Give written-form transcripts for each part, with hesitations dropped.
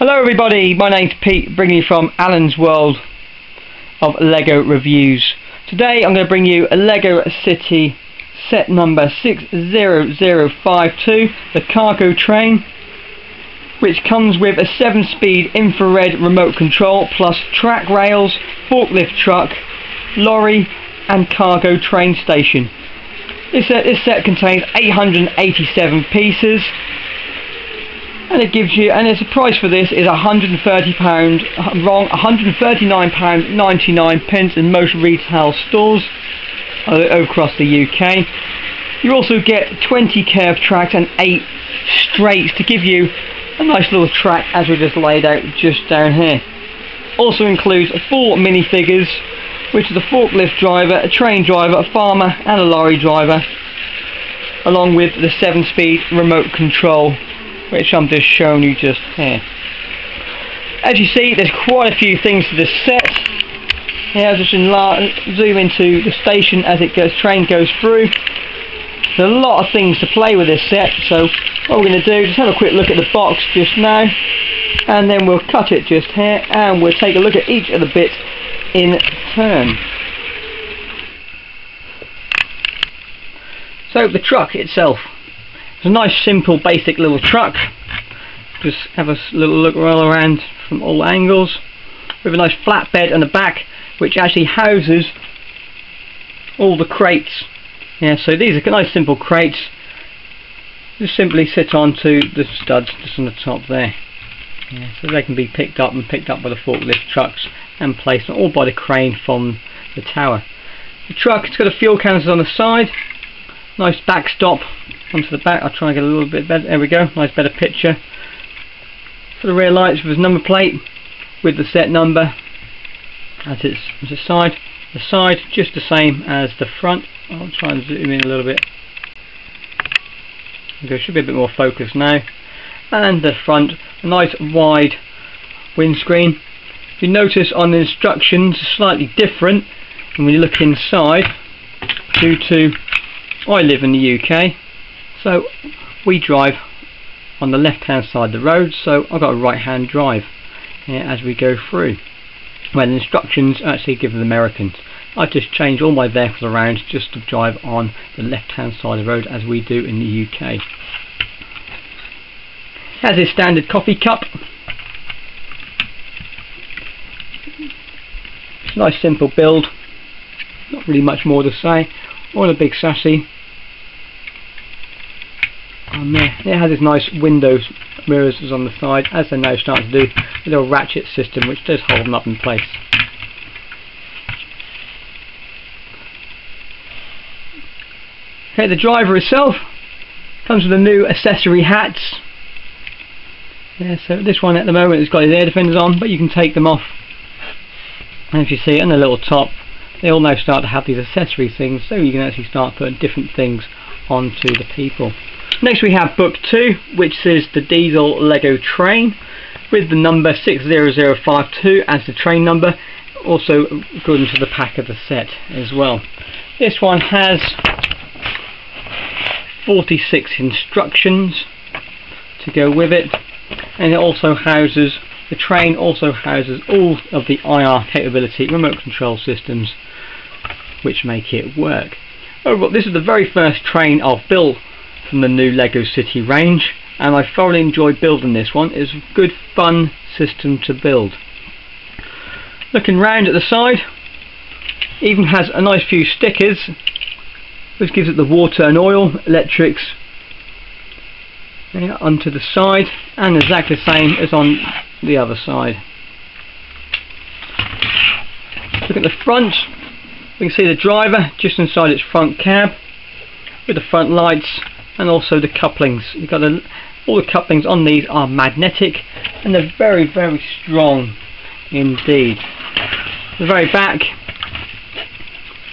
Hello everybody, my name's Pete, bringing you from Alan's World of LEGO Reviews. Today I'm going to bring you a LEGO City set number 60052, the cargo train, which comes with a 7-speed infrared remote control plus track rails, forklift truck, lorry and cargo train station. This set contains 887 pieces. And it gives you, and the price for this is £139.99 in most retail stores across the UK. You also get 20 curved tracks and 8 straights to give you a nice little track as we just laid out just down here. Also includes 4 minifigures, which is a forklift driver, a train driver, a farmer and a lorry driver, along with the 7-speed remote control, which I'm just showing you just here. As you see, there's quite a few things to this set. Here, I'll just zoom into the station as train goes through. There's a lot of things to play with this set, so what we're going to do is just have a quick look at the box just now, and then we'll cut it just here, and we'll take a look at each of the bits in turn. So the truck itself. It's a nice, simple, basic little truck. Just have a little look all around from all angles. With a nice flatbed on the back, which actually houses all the crates. Yeah, so these are nice, simple crates. Just simply sit onto the studs just on the top there. Yeah, so they can be picked up by the forklift trucks and placed all by the crane from the tower. The truck, it's got a fuel canister on the side. Nice backstop onto the back. I'll try and get a little bit better. There we go. Nice better picture. For the rear lights with his number plate with the set number as its side. The side just the same as the front. I'll try and zoom in a little bit. Okay, should be a bit more focused now. And the front, a nice wide windscreen. If you notice on the instructions, slightly different. And when you look inside, due to I live in the UK, so we drive on the left hand side of the road, so I've got a right hand drive as we go through. Well, the instructions actually give the Americans. I just change all my vehicles around just to drive on the left hand side of the road as we do in the UK. It has a standard coffee cup. It's a nice simple build, not really much more to say. All a big sassy on there. It has its nice windows mirrors on the side, as they're now starting to do, a little ratchet system which does hold them up in place. Okay, the driver itself comes with the new accessory hats. Yeah, so this one at the moment has got his air defenders on, but you can take them off. And if you see it on the little top, they all now start to have these accessory things, so you can actually start putting different things onto the people. Next we have book 2, which is the diesel LEGO train with the number 60052 as the train number, also according to the pack of the set as well. This one has 46 instructions to go with it, and it also houses, the train also houses all of the IR capability remote control systems which make it work. Overall, this is the very first train I've built from the new LEGO City range, and I thoroughly enjoyed building this one. It's a good fun system to build. Looking round at the side, even has a nice few stickers which gives it the water and oil electrics onto the side, and exactly the same as on the other side. Look at the front. We can see the driver just inside its front cab with the front lights and also the couplings. You've got all the couplings on these are magnetic, and they're very, very strong indeed. The very back,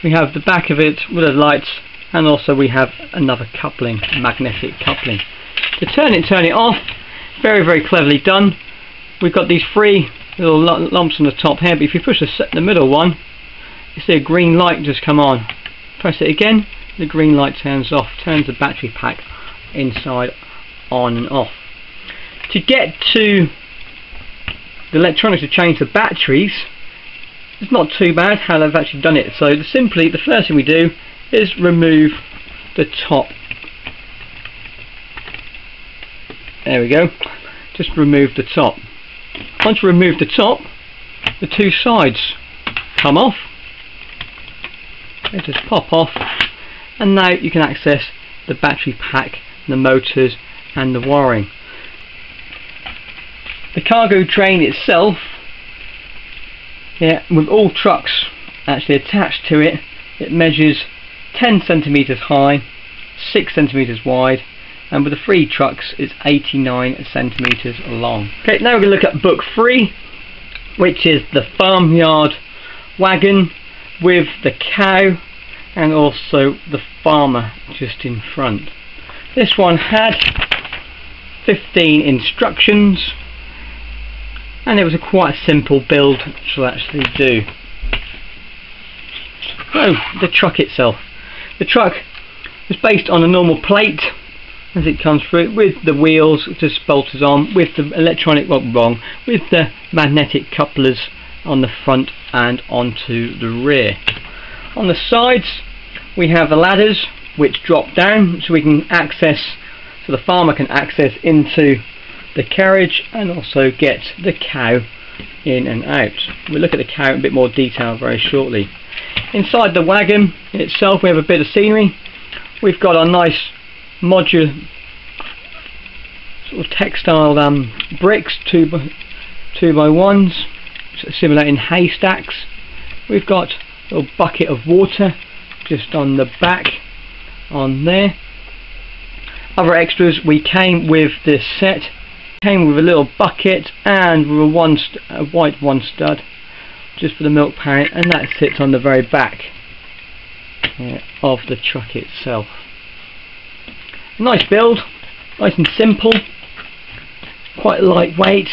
we have the back of it with the lights, and also we have another coupling, magnetic coupling. To turn it off, very, very cleverly done. We've got these 3 little lumps on the top here, but if you push the middle one, you see a green light just come on. Press it again, the green light turns off, turns the battery pack inside on and off. To get to the electronics to change the batteries, it's not too bad how they've actually done it. So simply, the first thing we do is remove the top. There we go. Just remove the top. Once you remove the top, the two sides come off. They just pop off, and now you can access the battery pack, the motors and the wiring. The cargo train itself, with all trucks actually attached to it, it measures 10 centimeters high, 6 centimeters wide, and with the 3 trucks it's 89 centimeters long. Okay, now we're going to look at book 3, which is the farmyard wagon with the cow and also the farmer just in front. This one had 15 instructions, and it was quite a simple build to actually do. So the truck itself. The truck is based on a normal plate as it comes through, with the wheels just bolted on, with the electronic, with the magnetic couplers on the front and onto the rear. On the sides we have the ladders which drop down so we can access, so the farmer can access into the carriage and also get the cow in and out. We'll look at the cow in a bit more detail very shortly. Inside the wagon itself we have a bit of scenery. We've got a nice modular sort of textile bricks, 2x1s, simulating haystacks. We've got a little bucket of water just on the back on there. Other extras, we came with this set, came with a little bucket and with a white one stud just for the milk pan, and that sits on the very back of the truck itself. Nice build, nice and simple, quite lightweight.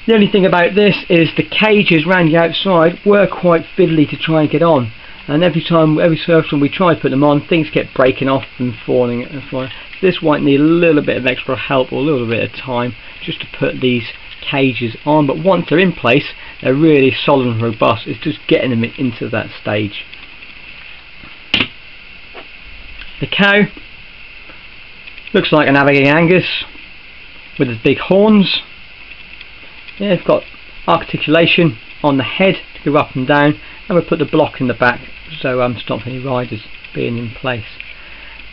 The only thing about this is the cages around the outside were quite fiddly to try and get on, and every so often we try to put them on, things kept breaking off and falling and flying. This might need a little bit of extra help or a little bit of time just to put these cages on, but once they're in place they're really solid and robust. It's just getting them into that stage. The cow looks like an Abigail Angus with his big horns. Yeah, it's got articulation on the head to go up and down, and we'll put the block in the back so stop any riders being in place.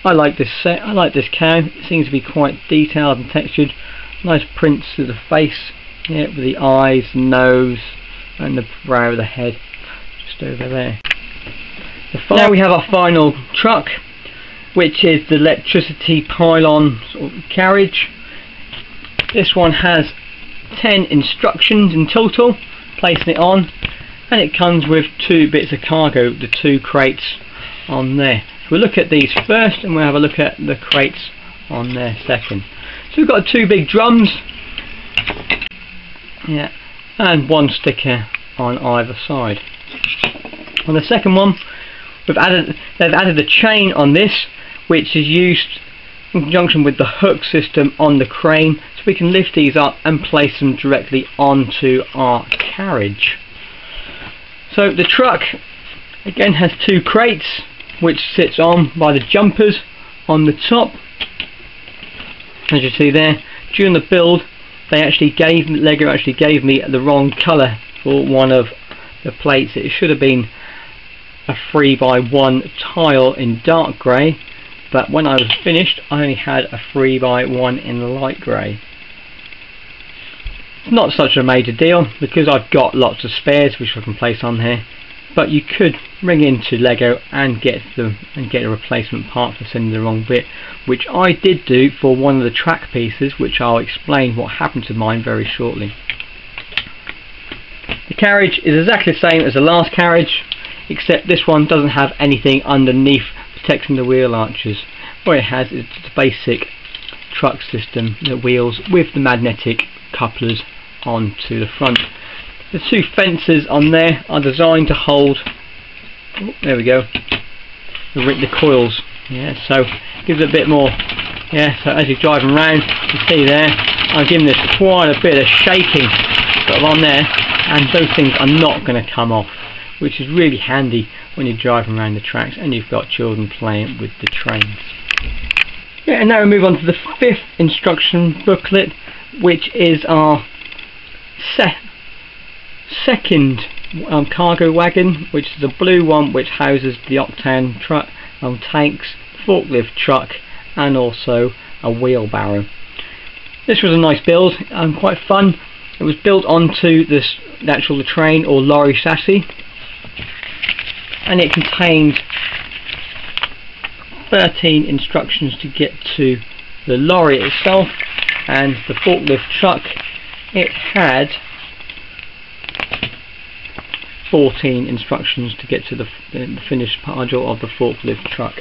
I like this set, I like this cow. It seems to be quite detailed and textured. Nice prints of the face, yeah, with the eyes, nose and the brow of the head just over there. Now we have our final truck, which is the electricity pylon sort of carriage. This one has 10 instructions in total, placing it on, and it comes with 2 bits of cargo, the 2 crates on there. So we'll look at these first and we'll have a look at the crates on there second. So we've got 2 big drums, yeah, and 1 sticker on either side. On the second one they've added a chain on this, which is used in conjunction with the hook system on the crane, so we can lift these up and place them directly onto our carriage. So the truck again has 2 crates which sits on by the jumpers on the top. As you see there, during the build Lego actually gave me the wrong colour for one of the plates. It should have been a 3x1 tile in dark grey, but when I was finished I only had a 3x1 in light grey. It's not such a major deal because I've got lots of spares which I can place on here, but you could ring into Lego and get a replacement part for sending the wrong bit, which I did do for one of the track pieces, which I'll explain what happened to mine very shortly. The carriage is exactly the same as the last carriage, except this one doesn't have anything underneath protecting the wheel arches. What it has is the basic truck system, the wheels with the magnetic couplers onto the front. The 2 fences on there are designed to hold, there we go, the coils, yeah, so gives it a bit more, yeah, so as you're driving around you see there I'm giving this quite a bit of shaking that are on there, and those things are not going to come off, which is really handy when you're driving around the tracks and you've got children playing with the trains. Yeah, and now we move on to the 5th instruction booklet, which is our second cargo wagon, which is the blue one, which houses the octane truck, tanks, forklift truck, and also a wheelbarrow. This was a nice build, quite fun. It was built onto the actual train or lorry chassis, and it contained 13 instructions to get to the lorry itself, and the forklift truck, it had 14 instructions to get to the finished module of the forklift truck.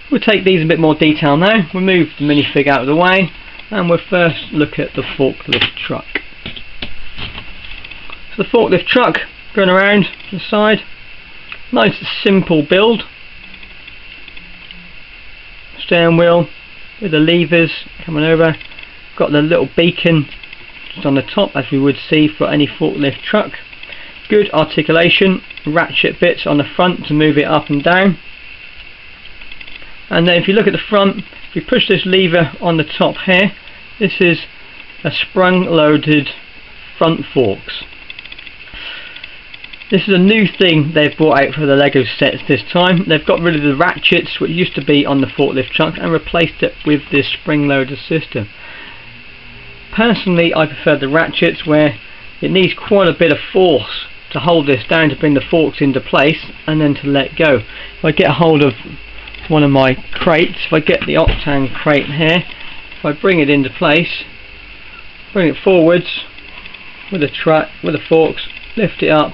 We'll take these in a bit more detail now. We'll move the minifig out of the way, and we'll first look at the forklift truck. So the forklift truck going around the side, nice simple build. Steering wheel with the levers coming over, got the little beacon just on the top as we would see for any forklift truck. Good articulation, ratchet bits on the front to move it up and down. And then if you look at the front, if you push this lever on the top here, this is a sprung loaded front forks. This is a new thing they've brought out for the Lego sets this time. They've got rid of the ratchets which used to be on the forklift truck and replaced it with this spring loader system. Personally, I prefer the ratchets, where it needs quite a bit of force to hold this down to bring the forks into place and then to let go. If I get a hold of one of my crates, if I get the octane crate here, if I bring it into place, bring it forwards with the forks, lift it up,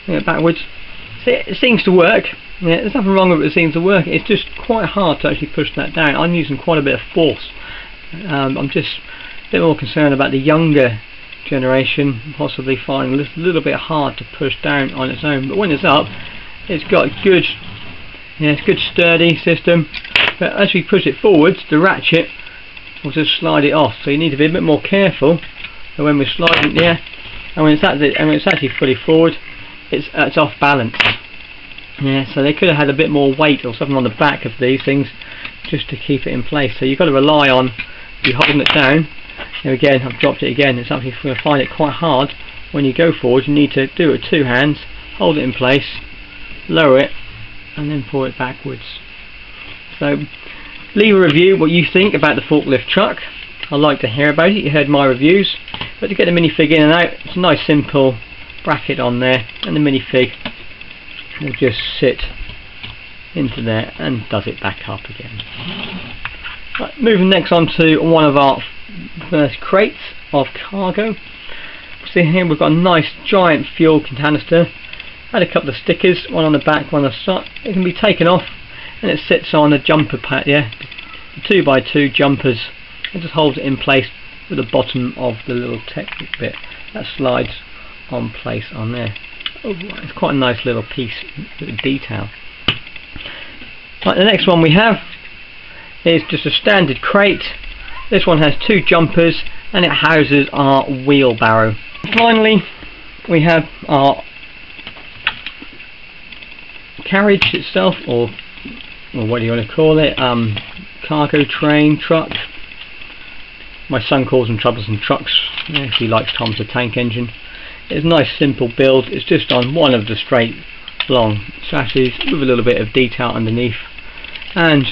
bring it backwards. See, it seems to work. Yeah, there's nothing wrong with it, it seems to work. It's just quite hard to actually push that down. I'm using quite a bit of force. I'm just a bit more concerned about the younger generation possibly finding this a little bit hard to push down on its own, but when it's up, it's got a good, it's good sturdy system. But as we push it forwards, the ratchet will just slide it off, so you need to be a bit more careful. So when we're sliding, and when it's actually fully forward, it's off balance. Yeah, so they could have had a bit more weight or something on the back of these things just to keep it in place. So you've got to rely on you holding it down. Now again, I've dropped it again. It's actually going to find it quite hard when you go forward. You need to do it with 2 hands, hold it in place, lower it, and then pull it backwards. So leave a review what you think about the forklift truck. I'd like to hear about it. You heard my reviews, but to get the minifig in and out, it's a nice simple bracket on there, and the minifig will just sit into there and does it back up again. Right, moving next on to one of our first crates of cargo. See here we've got a nice giant fuel canister. Had a couple of stickers, one on the back, one on the side. It can be taken off and it sits on a jumper pad, the 2x2 jumpers. It just holds it in place with the bottom of the little technic bit that slides on place on there. Oh, it's quite a nice little piece of detail. Right, the next one we have is just a standard crate. This one has 2 jumpers and it houses our wheelbarrow. Finally, we have our carriage itself, or what do you want to call it, cargo train, truck. My son calls them troublesome trucks. He likes Tom's the Tank Engine. It's a nice simple build. It's just on one of the straight long chassis with a little bit of detail underneath, and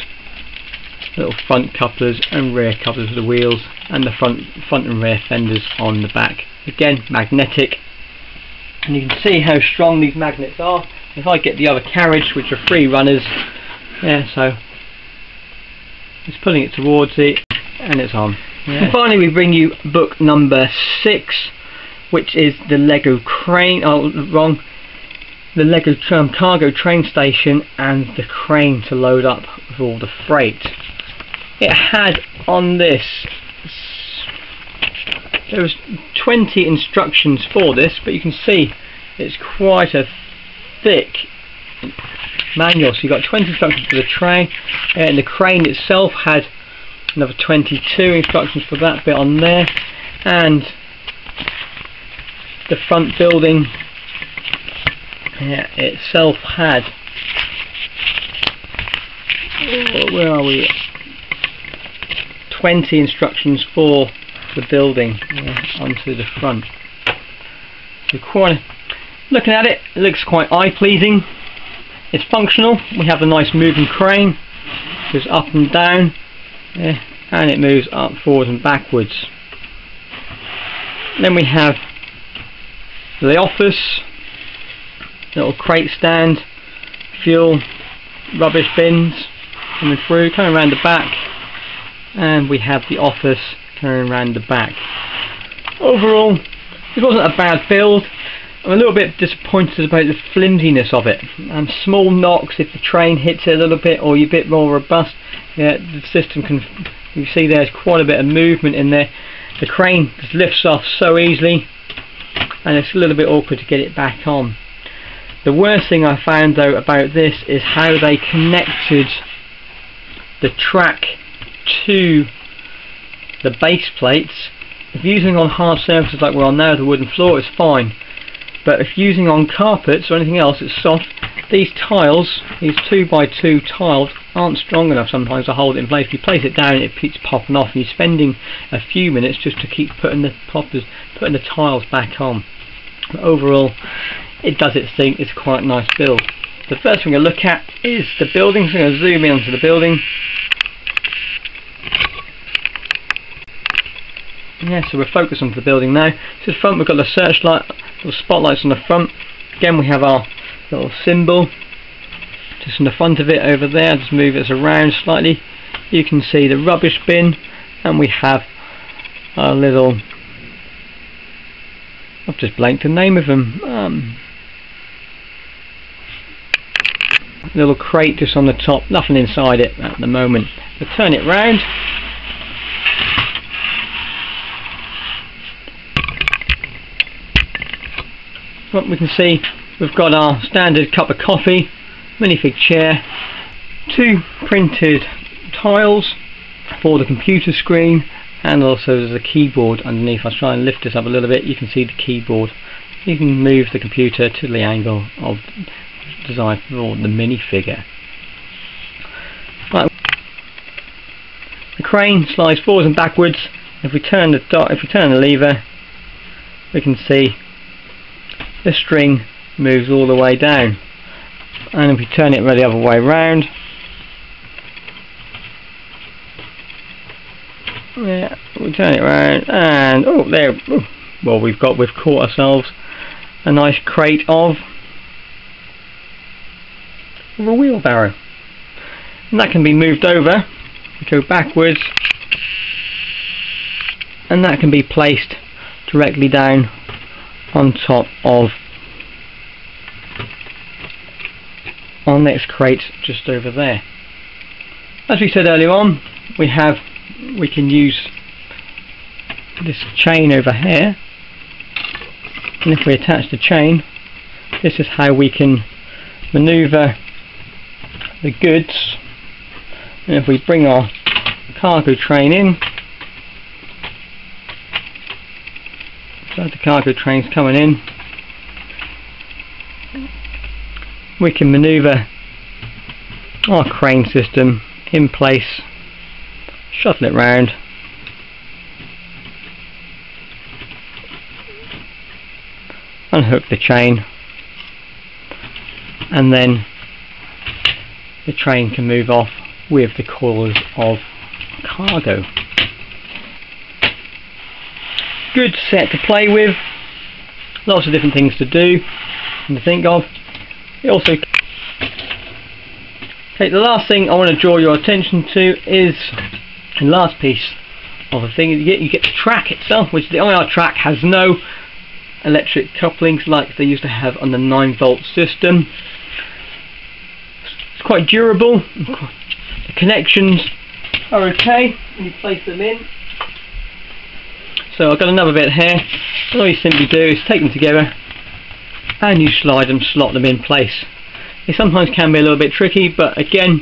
little front couplers and rear couplers of the wheels, and the front and rear fenders on the back. Again, magnetic, and you can see how strong these magnets are. If I get the other carriage, which are 3 runners, so it's pulling it towards it and it's on. And finally we bring you book number 6, which is the Lego crane, the Lego cargo train station and the crane to load up with all the freight. It had on this, there was 20 instructions for this, but you can see it's quite a thick manual. So you've got 20 instructions for the train, and the crane itself had another 22 instructions for that bit on there, and the front building itself had, where are we, 20 instructions for the building onto the front. So quite, looking at it, it looks quite eye pleasing. It's functional. We have a nice moving crane, goes up and down, and it moves up, forwards and backwards. Then we have the office, little crate stand, fuel, rubbish bins coming through, coming around the back, and we have the office coming around the back. Overall, it wasn't a bad build. I'm a little bit disappointed about the flimsiness of it. Small knocks if the train hits it a little bit, or you're a bit more robust. The system can, you see there's quite a bit of movement in there. The crane just lifts off so easily, and it's a little bit awkward to get it back on. The worst thing I found though about this is how they connected the track to the base plates. If using on hard surfaces like we're on now, the wooden floor, is fine. But if using on carpets or anything else, it's soft. These tiles, these 2x2 tiles, aren't strong enough sometimes to hold it in place. If you place it down, it keeps popping off, and you're spending a few minutes just to keep putting the tiles back on. But overall, it does its thing. It's quite a nice build. The first thing to look at is the building. So I'm going to zoom in onto the building. Yeah, so we're focused onto the building now. To the front, we've got the searchlight, little spotlights on the front. Again, we have our little symbol just in the front of it over there. Just move it around slightly. You can see the rubbish bin, and we have our little, I've just blanked the name of them, little crate just on the top, nothing inside it at the moment. We'll turn it round. What we can see, we've got our standard cup of coffee, minifig chair, 2 printed tiles for the computer screen, and also there's a keyboard underneath. I'll try and lift this up a little bit. You can see the keyboard. You can move the computer to the angle of design for the minifigure. Right. The crane slides forwards and backwards. If we turn the lever, we can see the string moves all the way down, and if we turn it the other way round, yeah, we turn it round, and oh, there, oh, well, we've caught ourselves a nice crate of a wheelbarrow, and that can be moved over. We go backwards, and that can be placed directly down on top of our next crate just over there. As we said earlier on, we can use this chain over here, and if we attach the chain, this is how we can maneuver the goods. And if we bring our cargo train in, so the cargo train's coming in, we can maneuver our crane system in place, shuttle it round, unhook the chain, and then the train can move off with the coils of cargo. Good set to play with, lots of different things to do and to think of. It also, okay, the last thing I want to draw your attention to is the last piece of the thing. You get the track itself, which the IR track has no electric couplings like they used to have on the 9-volt system. It's quite durable. The connections are okay when you place them in. So I've got another bit here. All you simply do is take them together and you slot them in place. It sometimes can be a little bit tricky, but again,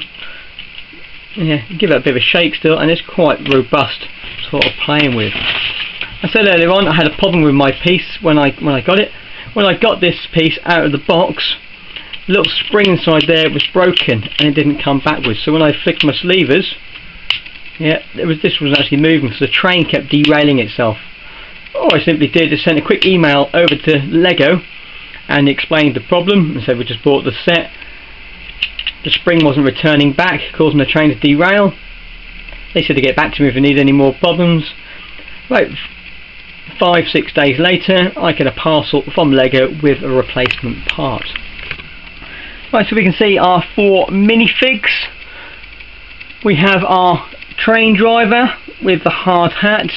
Yeah, give it a bit of a shake still, and it's quite robust sort of playing with. I said earlier on I had a problem with my piece when I got it. When I got this piece out of the box, the little spring inside there was broken and it didn't come backwards. So when I flicked my levers, yeah, this was actually moving, so the train kept derailing itself. All I simply did is send a quick email over to Lego and explained the problem and said we just bought the set. The spring wasn't returning back, causing the train to derail. They said to get back to me if they need any more problems. About 5-6 days later, I get a parcel from Lego with a replacement part. Right, so we can see our 4 minifigs. We have our train driver with the hard hat.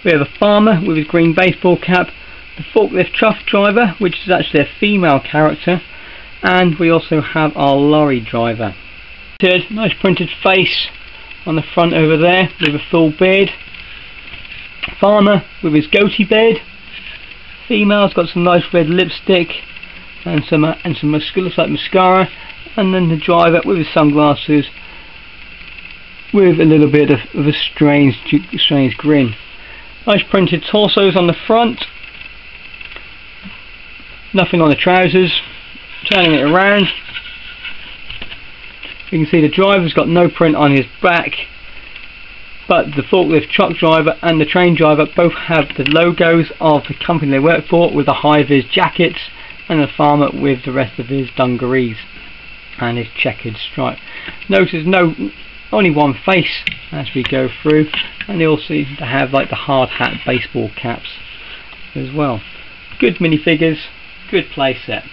We have a farmer with his green baseball cap. The forklift truck driver, which is actually a female character. And we also have our lorry driver. Nice printed face on the front over there with a full beard. Farmer with his goatee beard. Female's got some nice red lipstick and some looks like mascara. And then the driver with his sunglasses with a little bit of a strange grin. Nice printed torsos on the front. Nothing on the trousers. Turning it around, you can see the driver's got no print on his back, but the forklift truck driver and the train driver both have the logos of the company they work for, with the high-vis jackets, and the farmer with the rest of his dungarees and his checkered stripe. Notice only one face as we go through, and they also have like the hard hat baseball caps as well. Good minifigures, good play set.